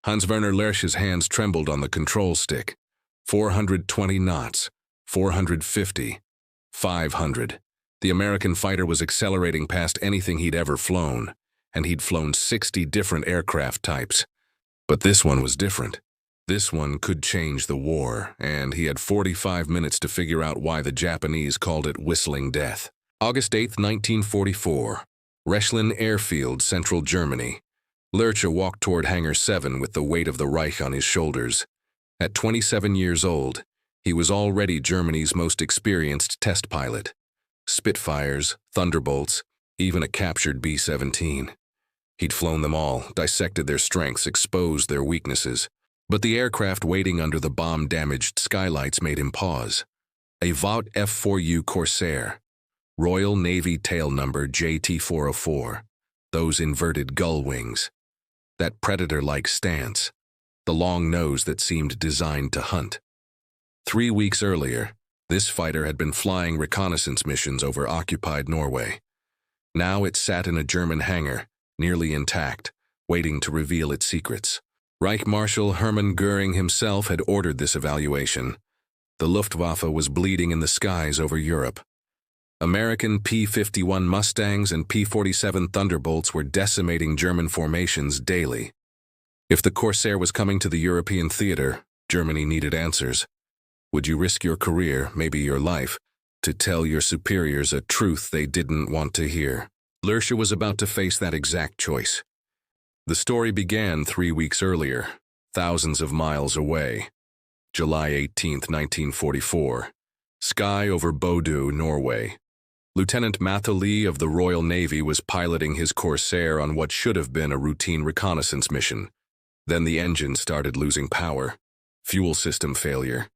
Hans-Werner Lerche's hands trembled on the control stick. 420 knots, 450, 500. The American fighter was accelerating past anything he'd ever flown, and he'd flown 60 different aircraft types. But this one was different. This one could change the war, and he had 45 minutes to figure out why the Japanese called it whistling death. August 8, 1944. Rechlin Airfield, Central Germany. Lerche walked toward Hangar 7 with the weight of the Reich on his shoulders. At 27 years old, he was already Germany's most experienced test pilot. Spitfires, Thunderbolts, even a captured B-17. He'd flown them all, dissected their strengths, exposed their weaknesses. But the aircraft waiting under the bomb-damaged skylights made him pause. A Vought F4U Corsair. Royal Navy tail number JT404. Those inverted gull wings. That predator-like stance. The long nose that seemed designed to hunt. 3 weeks earlier, this fighter had been flying reconnaissance missions over occupied Norway. Now it sat in a German hangar, nearly intact, waiting to reveal its secrets. Reich Marshal Hermann Göring himself had ordered this evaluation. The Luftwaffe was bleeding in the skies over Europe. American P-51 Mustangs and P-47 Thunderbolts were decimating German formations daily. If the Corsair was coming to the European theater, Germany needed answers. Would you risk your career, maybe your life, to tell your superiors a truth they didn't want to hear? Lerche was about to face that exact choice. The story began 3 weeks earlier, thousands of miles away. July 18, 1944. Sky over Bodø, Norway. Lieutenant Matthew Lee of the Royal Navy was piloting his Corsair on what should have been a routine reconnaissance mission. Then the engine started losing power. Fuel system failure.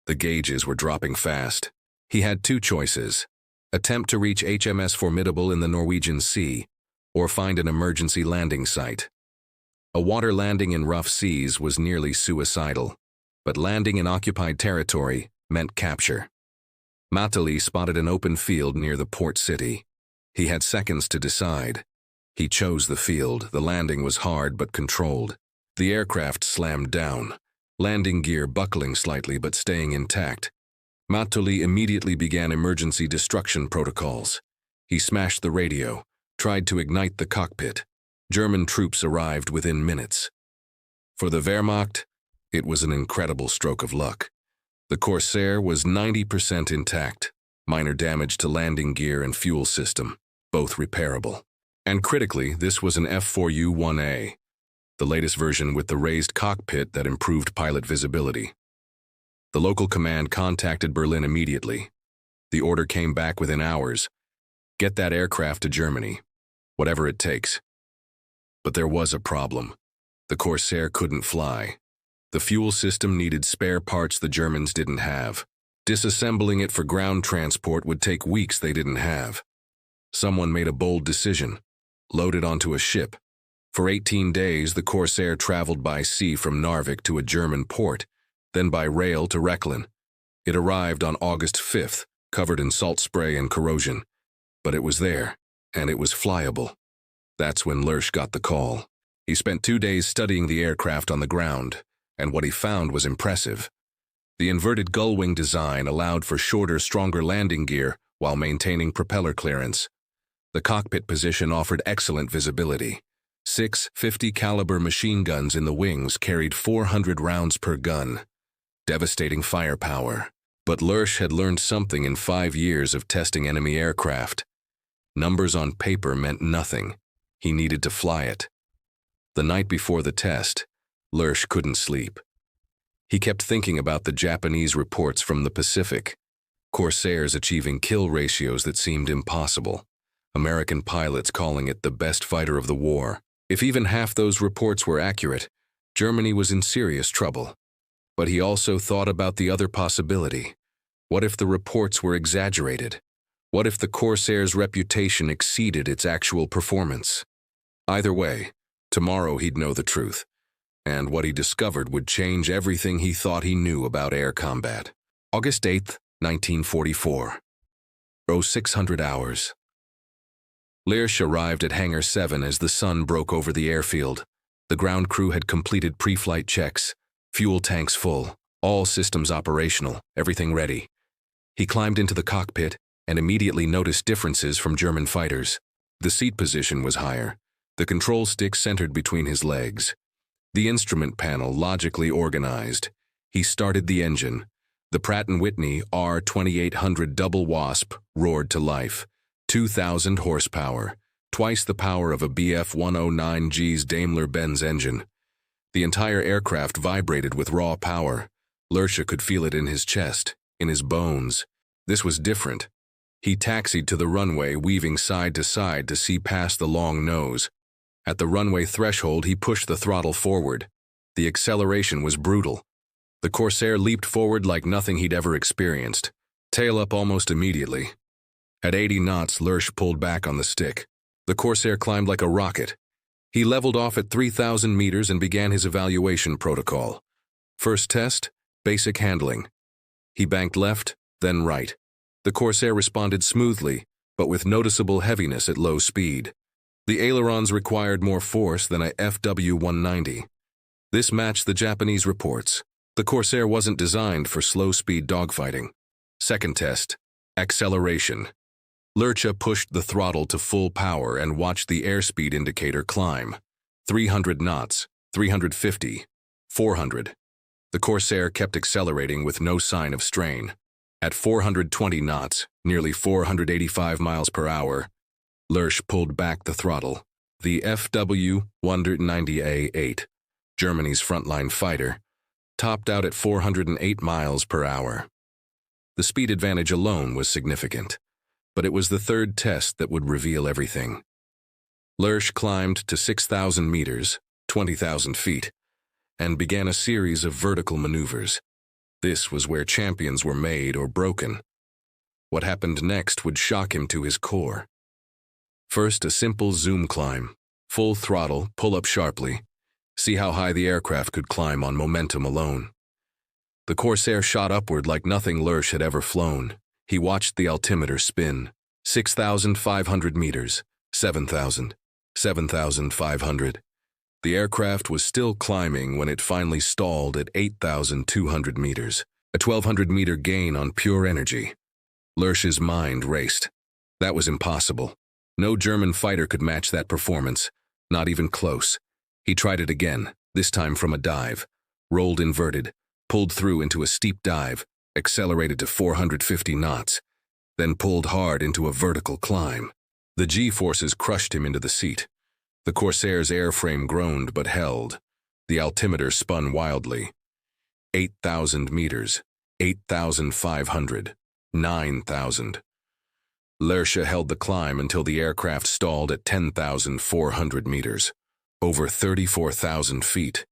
The gauges were dropping fast. He had two choices: attempt to reach HMS Formidable in the Norwegian Sea, or find an emergency landing site. A water landing in rough seas was nearly suicidal, but landing in occupied territory meant capture. Mateli spotted an open field near the port city. He had seconds to decide. He chose the field. The landing was hard but controlled. The aircraft slammed down, landing gear buckling slightly but staying intact. Mateli immediately began emergency destruction protocols. He smashed the radio, tried to ignite the cockpit. German troops arrived within minutes. For the Wehrmacht, it was an incredible stroke of luck. The Corsair was 90% intact, minor damage to landing gear and fuel system, both repairable. And critically, this was an F4U-1A, the latest version with the raised cockpit that improved pilot visibility. The local command contacted Berlin immediately. The order came back within hours. Get that aircraft to Germany, whatever it takes. But there was a problem. The Corsair couldn't fly. The fuel system needed spare parts the Germans didn't have. Disassembling it for ground transport would take weeks they didn't have. Someone made a bold decision. Load it onto a ship. For 18 days, the Corsair traveled by sea from Narvik to a German port, then by rail to Rechlin. It arrived on August 5th, covered in salt spray and corrosion. But it was there, and it was flyable. That's when Lerche got the call. He spent 2 days studying the aircraft on the ground, and what he found was impressive. The inverted gull wing design allowed for shorter, stronger landing gear while maintaining propeller clearance. The cockpit position offered excellent visibility. 6 50 caliber machine guns in the wings carried 400 rounds per gun. Devastating firepower. But Lerche had learned something in 5 years of testing enemy aircraft. Numbers on paper meant nothing. He needed to fly it. The night before the test, Lerche couldn't sleep. He kept thinking about the Japanese reports from the Pacific. Corsairs achieving kill ratios that seemed impossible. American pilots calling it the best fighter of the war. If even half those reports were accurate, Germany was in serious trouble. But he also thought about the other possibility. What if the reports were exaggerated? What if the Corsair's reputation exceeded its actual performance? Either way, tomorrow he'd know the truth. And what he discovered would change everything he thought he knew about air combat. August 8, 1944. 0600 hours. Lerche arrived at Hangar 7 as the sun broke over the airfield. The ground crew had completed pre-flight checks, fuel tanks full, all systems operational, everything ready. He climbed into the cockpit and immediately noticed differences from German fighters. The seat position was higher, the control stick centered between his legs. The instrument panel logically organized. He started the engine. The Pratt Whitney R-2800 double wasp roared to life. 2,000 horsepower, twice the power of a Bf-109G's Daimler-Benz engine. The entire aircraft vibrated with raw power. Lerche could feel it in his chest, in his bones. This was different. He taxied to the runway, weaving side to side to see past the long nose. At the runway threshold, he pushed the throttle forward. The acceleration was brutal. The Corsair leaped forward like nothing he'd ever experienced, tail up almost immediately. At 80 knots, Lerche pulled back on the stick. The Corsair climbed like a rocket. He leveled off at 3,000 meters and began his evaluation protocol. First test, basic handling. He banked left, then right. The Corsair responded smoothly, but with noticeable heaviness at low speed. The ailerons required more force than a FW-190. This matched the Japanese reports. The Corsair wasn't designed for slow-speed dogfighting. Second test, acceleration. Lerche pushed the throttle to full power and watched the airspeed indicator climb. 300 knots, 350, 400. The Corsair kept accelerating with no sign of strain. At 420 knots, nearly 485 miles per hour, Lerche pulled back the throttle. The FW-190A-8, Germany's frontline fighter, topped out at 408 miles per hour. The speed advantage alone was significant, but it was the third test that would reveal everything. Lerche climbed to 6,000 meters, 20,000 feet, and began a series of vertical maneuvers. This was where champions were made or broken. What happened next would shock him to his core. First, a simple zoom climb. Full throttle, pull up sharply. See how high the aircraft could climb on momentum alone. The Corsair shot upward like nothing Lerche had ever flown. He watched the altimeter spin. 6,500 meters, 7,000, 7,500. The aircraft was still climbing when it finally stalled at 8,200 meters, a 1,200-meter gain on pure energy. Lerche's mind raced. That was impossible. No German fighter could match that performance, not even close. He tried it again, this time from a dive, rolled inverted, pulled through into a steep dive, accelerated to 450 knots, then pulled hard into a vertical climb. The G-forces crushed him into the seat. The Corsair's airframe groaned but held. The altimeter spun wildly. 8,000 meters, 8,500, 9,000. Lerche held the climb until the aircraft stalled at 10,400 meters, over 34,000 feet.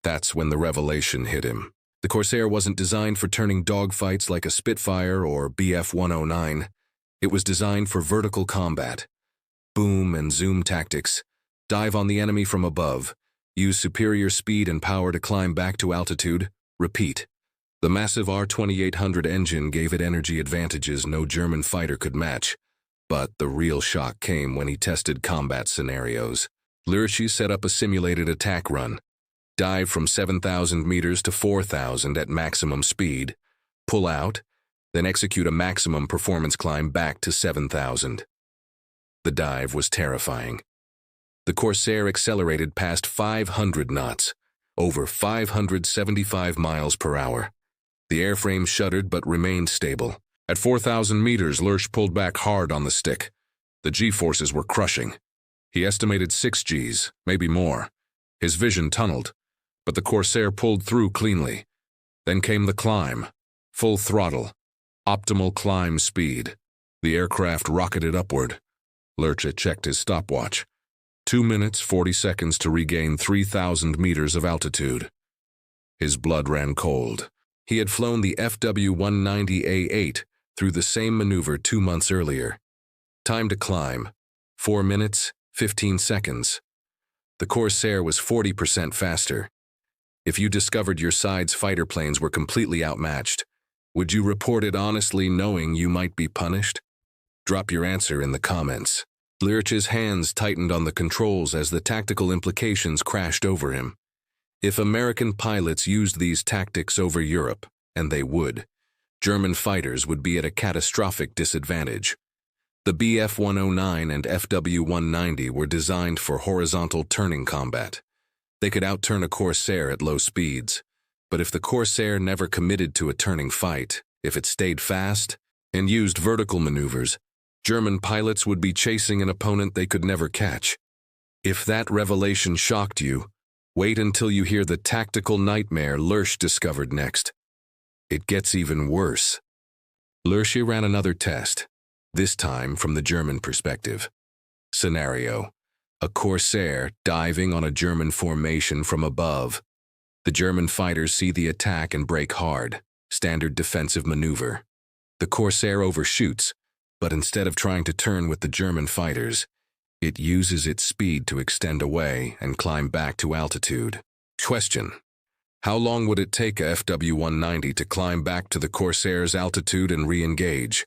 That's when the revelation hit him. The Corsair wasn't designed for turning dogfights like a Spitfire or Bf-109. It was designed for vertical combat. Boom and zoom tactics. Dive on the enemy from above. Use superior speed and power to climb back to altitude. Repeat. The massive R-2800 engine gave it energy advantages no German fighter could match. But the real shock came when he tested combat scenarios. Lerche set up a simulated attack run. Dive from 7,000 meters to 4,000 at maximum speed. Pull out, then execute a maximum performance climb back to 7,000. The dive was terrifying. The Corsair accelerated past 500 knots, over 575 miles per hour. The airframe shuddered but remained stable. At 4,000 meters, Lerche pulled back hard on the stick. The G-forces were crushing. He estimated 6 Gs, maybe more. His vision tunneled, but the Corsair pulled through cleanly. Then came the climb. Full throttle. Optimal climb speed. The aircraft rocketed upward. Lerche checked his stopwatch. 2 minutes, 40 seconds to regain 3,000 meters of altitude. His blood ran cold. He had flown the FW-190A-8 through the same maneuver 2 months earlier. Time to climb, 4 minutes, 15 seconds. The Corsair was 40% faster. If you discovered your side's fighter planes were completely outmatched, would you report it honestly knowing you might be punished? Drop your answer in the comments. Lerche's hands tightened on the controls as the tactical implications crashed over him. If American pilots used these tactics over Europe, and they would, German fighters would be at a catastrophic disadvantage. The Bf-109 and FW-190 were designed for horizontal turning combat. They could outturn a Corsair at low speeds, but if the Corsair never committed to a turning fight, if it stayed fast and used vertical maneuvers, German pilots would be chasing an opponent they could never catch. If that revelation shocked you, wait until you hear the tactical nightmare Lerche discovered next. It gets even worse. Lerche ran another test, this time from the German perspective. Scenario: a Corsair diving on a German formation from above. The German fighters see the attack and brake hard, standard defensive maneuver. The Corsair overshoots, but instead of trying to turn with the German fighters, it uses its speed to extend away and climb back to altitude. Question: how long would it take a FW-190 to climb back to the Corsair's altitude and re-engage?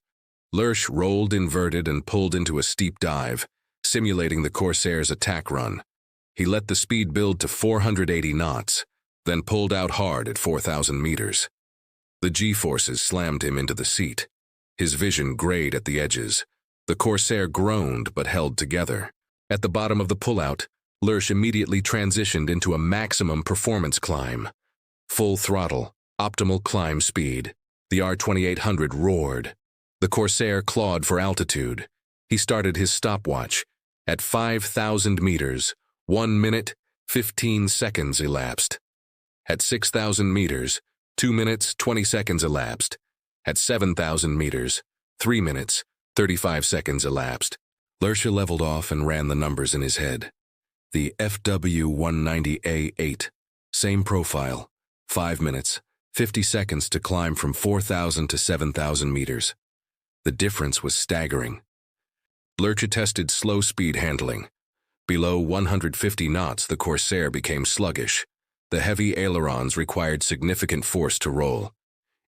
Lerche rolled inverted and pulled into a steep dive, simulating the Corsair's attack run. He let the speed build to 480 knots, then pulled out hard at 4,000 meters. The G-forces slammed him into the seat. His vision grayed at the edges. The Corsair groaned but held together. At the bottom of the pullout, Lerche immediately transitioned into a maximum performance climb. Full throttle, optimal climb speed. The R-2800 roared. The Corsair clawed for altitude. He started his stopwatch. At 5,000 meters, 1 minute, 15 seconds elapsed. At 6,000 meters, 2 minutes, 20 seconds elapsed. At 7,000 meters, 3 minutes, 35 seconds elapsed. Lerche leveled off and ran the numbers in his head. The FW-190A8, same profile, 5 minutes, 50 seconds to climb from 4,000 to 7,000 meters. The difference was staggering. Lerche tested slow speed handling. Below 150 knots, the Corsair became sluggish. The heavy ailerons required significant force to roll.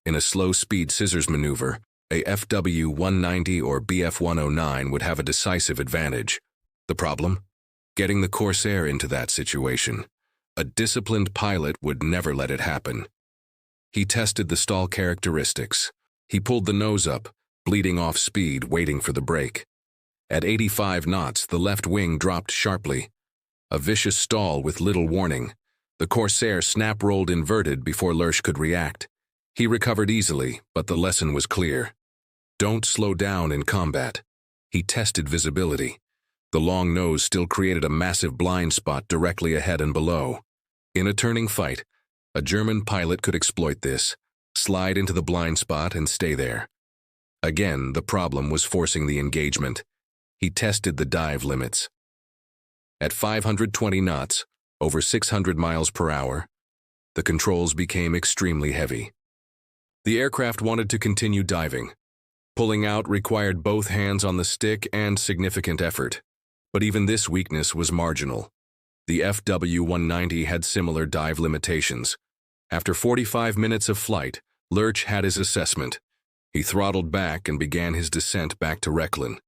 In a slow-speed scissors maneuver, a FW-190 or Bf-109 would have a decisive advantage. The problem? Getting the Corsair into that situation. A disciplined pilot would never let it happen. He tested the stall characteristics. He pulled the nose up, bleeding off speed, waiting for the brake. At 85 knots, the left wing dropped sharply. A vicious stall with little warning. The Corsair snap-rolled inverted before Lerche could react. He recovered easily, but the lesson was clear. Don't slow down in combat. He tested visibility. The long nose still created a massive blind spot directly ahead and below. In a turning fight, a German pilot could exploit this, slide into the blind spot and stay there. Again, the problem was forcing the engagement. He tested the dive limits. At 520 knots, over 600 miles per hour, the controls became extremely heavy. The aircraft wanted to continue diving. Pulling out required both hands on the stick and significant effort. But even this weakness was marginal. The FW-190 had similar dive limitations. After 45 minutes of flight, Lerche had his assessment. He throttled back and began his descent back to Rechlin.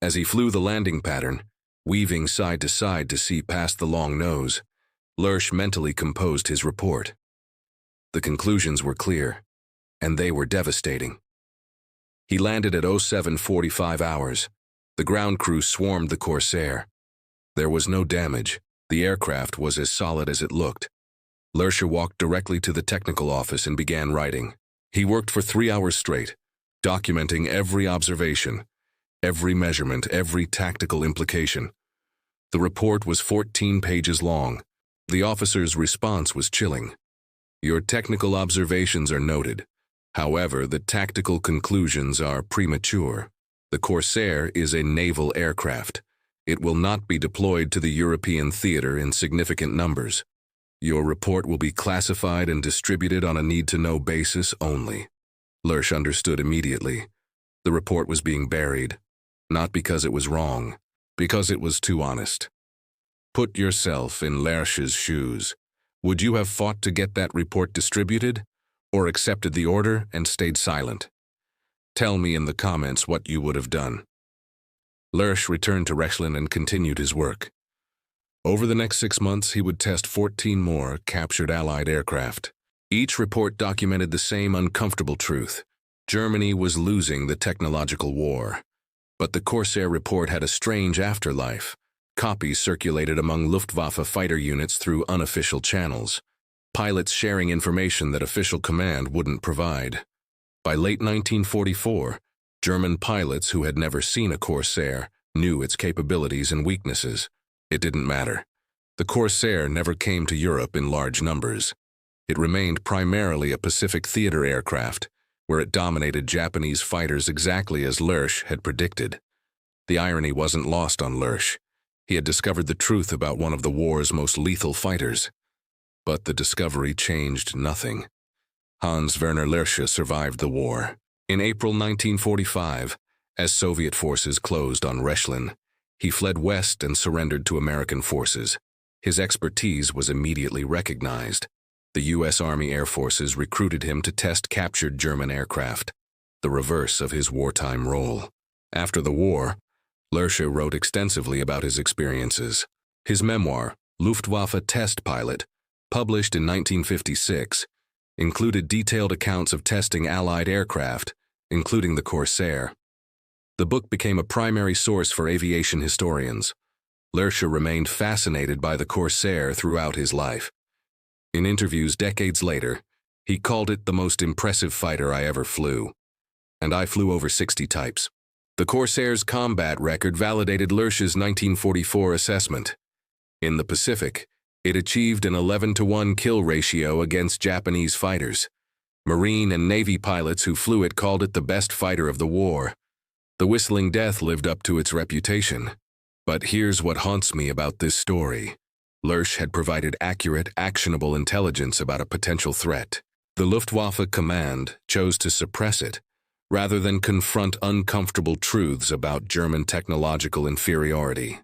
As he flew the landing pattern, weaving side to side to see past the long nose, Lerche mentally composed his report. The conclusions were clear, and they were devastating. He landed at 07:45 hours. The ground crew swarmed the Corsair. There was no damage. The aircraft was as solid as it looked. Lerche walked directly to the technical office and began writing. He worked for 3 hours straight, documenting every observation, every measurement, every tactical implication. The report was 14 pages long. The officer's response was chilling. Your technical observations are noted. However, the tactical conclusions are premature. The Corsair is a naval aircraft. It will not be deployed to the European theater in significant numbers. Your report will be classified and distributed on a need-to-know basis only. Lerche understood immediately. The report was being buried, not because it was wrong, because it was too honest. Put yourself in Lerche's shoes. Would you have fought to get that report distributed, or accepted the order and stayed silent? Tell me in the comments what you would have done. Lerche returned to Rechlin and continued his work. Over the next 6 months, he would test 14 more captured Allied aircraft. Each report documented the same uncomfortable truth. Germany was losing the technological war. But the Corsair report had a strange afterlife. Copies circulated among Luftwaffe fighter units through unofficial channels, pilots sharing information that official command wouldn't provide. By late 1944, German pilots who had never seen a Corsair knew its capabilities and weaknesses. It didn't matter. The Corsair never came to Europe in large numbers. It remained primarily a Pacific theater aircraft, where it dominated Japanese fighters exactly as Lerche had predicted. The irony wasn't lost on Lerche. He had discovered the truth about one of the war's most lethal fighters. But the discovery changed nothing. Hans Werner Lerche survived the war. In April 1945, as Soviet forces closed on Rechlin, he fled west and surrendered to American forces. His expertise was immediately recognized. The U.S. Army Air Forces recruited him to test captured German aircraft, the reverse of his wartime role. After the war, Lerche wrote extensively about his experiences. His memoir, Luftwaffe Test Pilot, published in 1956, included detailed accounts of testing Allied aircraft, including the Corsair. The book became a primary source for aviation historians. Lerche remained fascinated by the Corsair throughout his life. In interviews decades later, he called it the most impressive fighter I ever flew. And I flew over 60 types. The Corsair's combat record validated Lerche's 1944 assessment. In the Pacific, it achieved an 11-to-1 kill ratio against Japanese fighters. Marine and Navy pilots who flew it called it the best fighter of the war. The Whistling Death lived up to its reputation. But here's what haunts me about this story. Lerche had provided accurate, actionable intelligence about a potential threat. The Luftwaffe command chose to suppress it, rather than confront uncomfortable truths about German technological inferiority.